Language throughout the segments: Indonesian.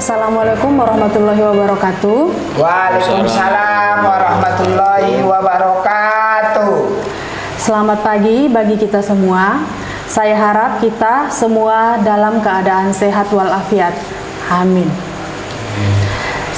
Assalamualaikum warahmatullahi wabarakatuh. Waalaikumsalam warahmatullahi wabarakatuh. Selamat pagi bagi kita semua. Saya harap kita semua dalam keadaan sehat walafiat. Amin.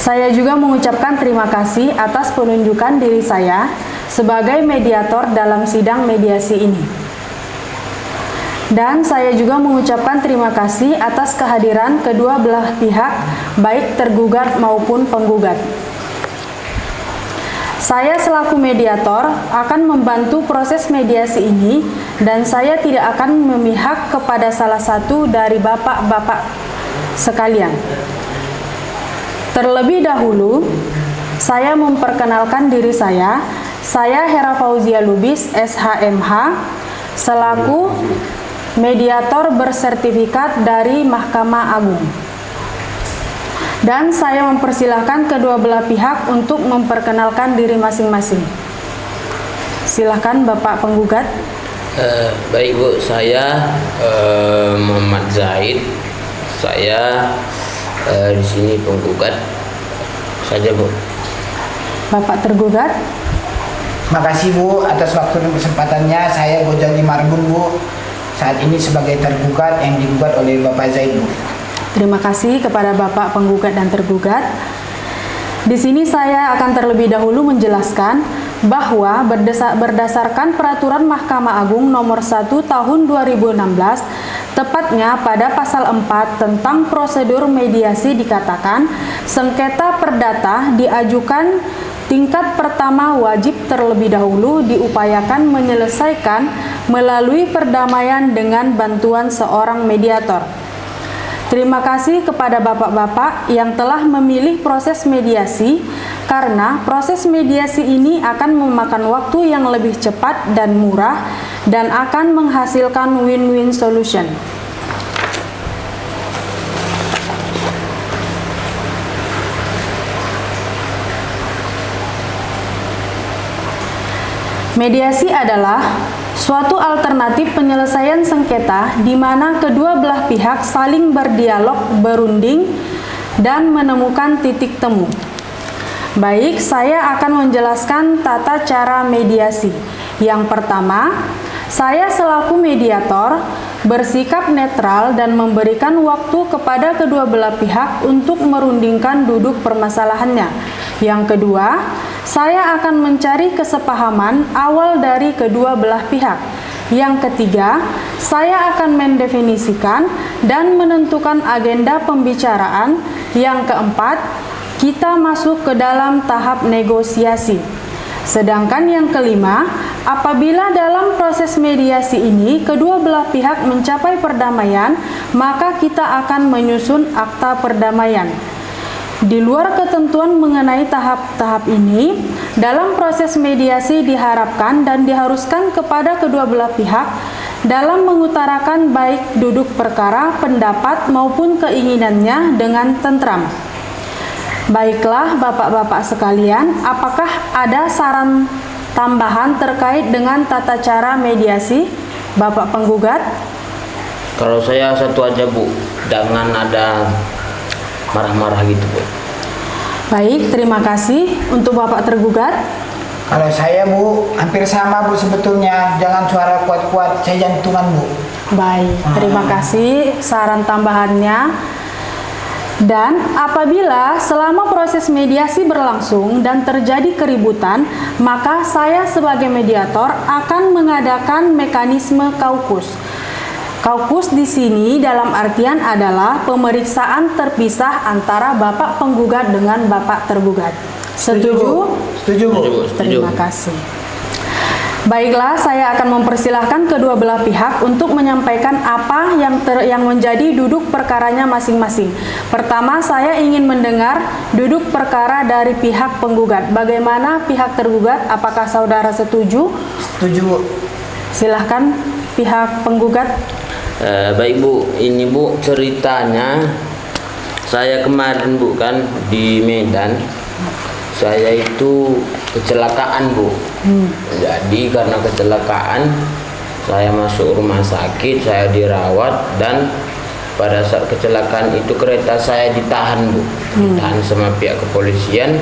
Saya juga mengucapkan terima kasih atas penunjukan diri saya sebagai mediator dalam sidang mediasi ini. Dan saya juga mengucapkan terima kasih atas kehadiran kedua belah pihak, baik tergugat maupun penggugat. Saya selaku mediator akan membantu proses mediasi ini dan saya tidak akan memihak kepada salah satu dari bapak-bapak sekalian. Terlebih dahulu, saya memperkenalkan diri saya. Saya Hera Fauzia Lubis, SHMH, selaku mediator bersertifikat dari Mahkamah Agung. Dan saya mempersilahkan kedua belah pihak untuk memperkenalkan diri masing-masing. Silahkan Bapak penggugat. Baik Bu, saya Muhammad Zaid. Saya di sini penggugat saja Bu. Bapak tergugat. Makasih Bu atas waktu dan kesempatannya. Saya Gojali Marbun Bu, saat ini sebagai tergugat yang digugat oleh Bapak Zaid Bu. Terima kasih kepada Bapak penggugat dan tergugat. Di sini saya akan terlebih dahulu menjelaskan bahwa berdasarkan Peraturan Mahkamah Agung Nomor 1 Tahun 2016, tepatnya pada Pasal 4 tentang prosedur mediasi dikatakan, sengketa perdata diajukan tingkat pertama wajib terlebih dahulu diupayakan menyelesaikan melalui perdamaian dengan bantuan seorang mediator. Terima kasih kepada bapak-bapak yang telah memilih proses mediasi, karena proses mediasi ini akan memakan waktu yang lebih cepat dan murah dan akan menghasilkan win-win solution. Mediasi adalah suatu alternatif penyelesaian sengketa di mana kedua belah pihak saling berdialog, berunding, dan menemukan titik temu. Baik, saya akan menjelaskan tata cara mediasi. Yang pertama, saya selaku mediator bersikap netral dan memberikan waktu kepada kedua belah pihak untuk merundingkan duduk permasalahannya. Yang kedua, saya akan mencari kesepahaman awal dari kedua belah pihak. Yang ketiga, saya akan mendefinisikan dan menentukan agenda pembicaraan. Yang keempat, kita masuk ke dalam tahap negosiasi. Sedangkan yang kelima, apabila dalam proses mediasi ini kedua belah pihak mencapai perdamaian, maka kita akan menyusun akta perdamaian. Di luar ketentuan mengenai tahap-tahap ini, dalam proses mediasi diharapkan dan diharuskan kepada kedua belah pihak dalam mengutarakan baik duduk perkara, pendapat maupun keinginannya dengan tentram. Baiklah bapak-bapak sekalian, apakah ada saran tambahan terkait dengan tata cara mediasi, Bapak penggugat? Kalau saya satu aja Bu, jangan ada marah-marah gitu Bu. Baik, terima kasih. Untuk Bapak tergugat? Kalau saya Bu, hampir sama Bu sebetulnya. Jangan suara kuat-kuat, saya jantungan Bu. Baik, terima kasih saran tambahannya. Dan apabila selama proses mediasi berlangsung dan terjadi keributan, maka saya sebagai mediator akan mengadakan mekanisme kaukus. Kaukus di sini dalam artian adalah pemeriksaan terpisah antara Bapak penggugat dengan Bapak tergugat. Setuju? Setuju Bu. Terima kasih. Baiklah, saya akan mempersilahkan kedua belah pihak untuk menyampaikan apa yang menjadi duduk perkaranya masing-masing. Pertama, saya ingin mendengar duduk perkara dari pihak penggugat. Bagaimana pihak tergugat? Apakah saudara setuju? Setuju Bu. Silahkan pihak penggugat. Baik Bu, ini Bu ceritanya saya kemarin Bu kan di Medan, saya itu kecelakaan Bu. Jadi karena kecelakaan saya masuk rumah sakit, saya dirawat dan pada saat kecelakaan itu kereta saya ditahan Bu, ditahan sama pihak kepolisian,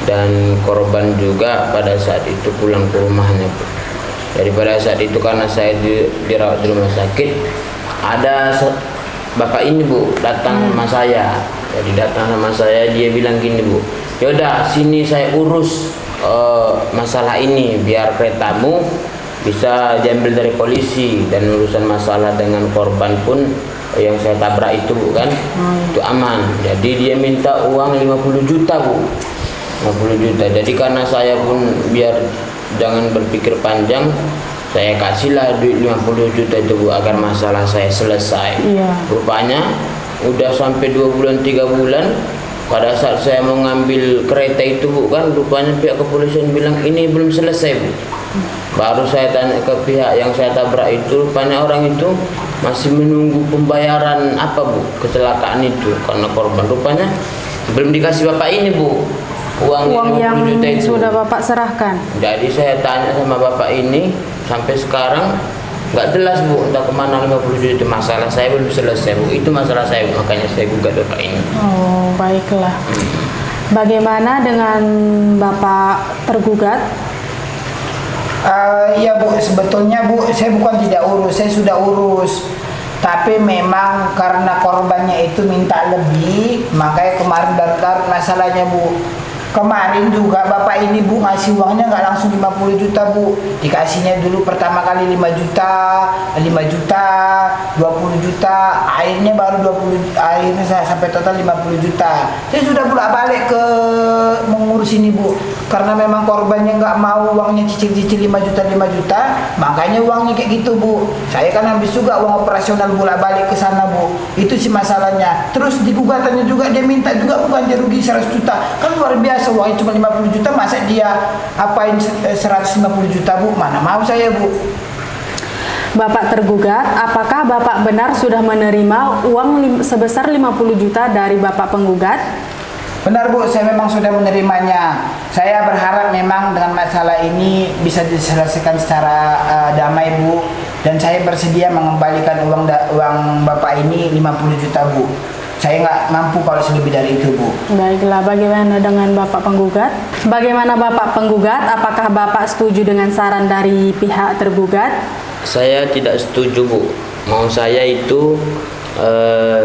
dan korban juga pada saat itu pulang ke rumahnya Bu. Jadi pada saat itu karena saya dirawat di rumah sakit, ada bapak ini Bu datang sama saya. Jadi datang sama saya, dia bilang gini Bu, yaudah sini saya urus masalah ini biar keretamu bisa diambil dari polisi, dan urusan masalah dengan korban pun yang saya tabrak itu Bu kan, itu aman. Jadi dia minta uang 50 juta Bu, 50 juta. Jadi karena saya pun biar jangan berpikir panjang, saya kasihlah duit 50 juta itu Bu agar masalah saya selesai. Rupanya udah sampai 2 bulan 3 bulan, pada saat saya mau ngambil kereta itu Bu kan, rupanya pihak kepolisian bilang ini belum selesai Bu. Baru saya tanya ke pihak yang saya tabrak itu, rupanya orang itu masih menunggu pembayaran apa Bu, kecelakaan itu karena korban. Rupanya belum dikasih bapak ini Bu, uang yang 50 juta itu sudah bapak serahkan. Jadi saya tanya sama bapak ini, sampai sekarang nggak jelas Bu entah kemana 50 juta itu. Masalah saya belum selesai Bu, itu masalah saya, makanya saya gugat bapak ini. Oh baiklah. Bagaimana dengan bapak tergugat? Ya Bu, sebetulnya Bu, saya bukan tidak urus, saya sudah urus. Tapi memang karena korbannya itu minta lebih, makanya kemarin daftar masalahnya Bu. Kemarin juga bapak ini Bu ngasih uangnya nggak langsung 50 juta Bu, dikasihnya dulu pertama kali 5 juta, 5 juta, 20 juta, akhirnya baru 20, akhirnya saya sampai total 50 juta. Saya sudah bolak balik ke mengurus ini Bu, karena memang korbannya nggak mau uangnya cicil-cicil 5 juta 5 juta, makanya uangnya kayak gitu Bu. Saya kan habis juga uang operasional bolak balik ke sana Bu, itu sih masalahnya. Terus di gugatannya juga dia minta juga bukan dia rugi 100 juta, kan luar biasa. Uangnya cuma 50 juta, masa dia apain 150 juta Bu? Mana mau saya Bu. Bapak tergugat, apakah bapak benar sudah menerima uang sebesar 50 juta dari bapak penggugat? Benar Bu, saya memang sudah menerimanya. Saya berharap memang dengan masalah ini bisa diselesaikan secara damai Bu, dan saya bersedia mengembalikan uang bapak ini 50 juta Bu. Saya nggak mampu kalau lebih dari itu Bu. Baiklah, bagaimana dengan bapak penggugat? Bagaimana bapak penggugat? Apakah bapak setuju dengan saran dari pihak tergugat? Saya tidak setuju Bu. Mau saya itu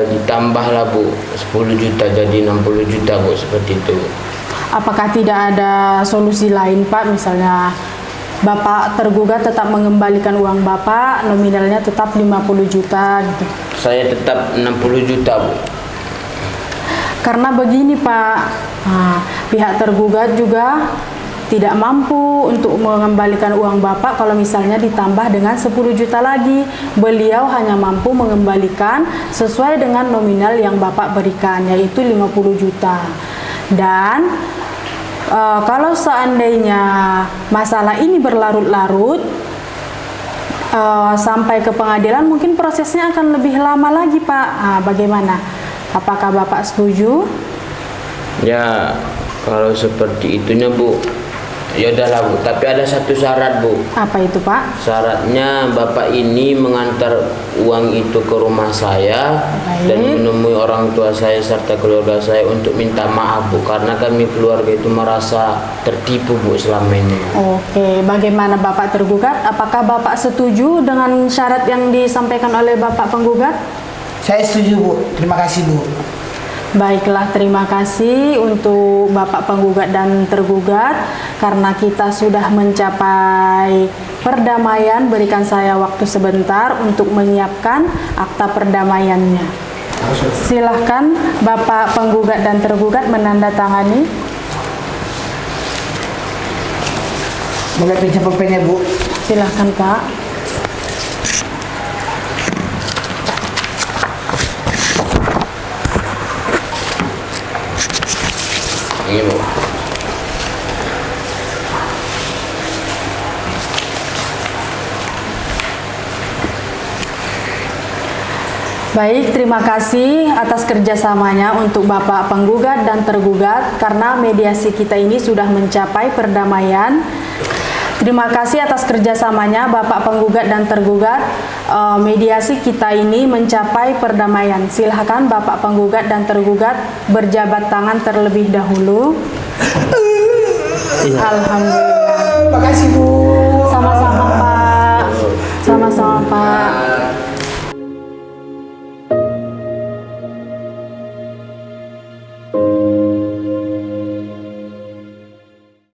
ditambahlah Bu 10 juta jadi 60 juta Bu, seperti itu. Apakah tidak ada solusi lain Pak? Misalnya bapak tergugat tetap mengembalikan uang bapak, nominalnya tetap 50 juta gitu. Saya tetap 60 juta Bu. Karena begini Pak, pihak tergugat juga tidak mampu untuk mengembalikan uang bapak kalau misalnya ditambah dengan 10 juta lagi. Beliau hanya mampu mengembalikan sesuai dengan nominal yang bapak berikan, yaitu 50 juta. Dan kalau seandainya masalah ini berlarut-larut sampai ke pengadilan, mungkin prosesnya akan lebih lama lagi Pak. Bagaimana? Apakah bapak setuju? Ya kalau seperti itunya Bu, ya udahlah Bu. Tapi ada satu syarat Bu. Apa itu Pak? Syaratnya bapak ini mengantar uang itu ke rumah saya. Baik. Dan menemui orang tua saya serta keluarga saya untuk minta maaf Bu, karena kami keluarga itu merasa tertipu Bu selama ini. Oke, bagaimana bapak tergugat? Apakah bapak setuju dengan syarat yang disampaikan oleh bapak penggugat? Saya setuju Bu, terima kasih Bu. Baiklah, terima kasih untuk bapak penggugat dan tergugat. Karena kita sudah mencapai perdamaian, berikan saya waktu sebentar untuk menyiapkan akta perdamaiannya. Silahkan bapak penggugat dan tergugat menandatangani. Boleh pinjam pulpennya Bu? Silahkan Pak. Ini Bu. Baik, terima kasih atas kerjasamanya untuk Bapak penggugat dan tergugat, karena mediasi kita ini sudah mencapai perdamaian. Terima kasih atas kerjasamanya Bapak penggugat dan tergugat. mediasi kita ini mencapai perdamaian. Silakan Bapak penggugat dan tergugat berjabat tangan terlebih dahulu. Alhamdulillah. Makasih Bu.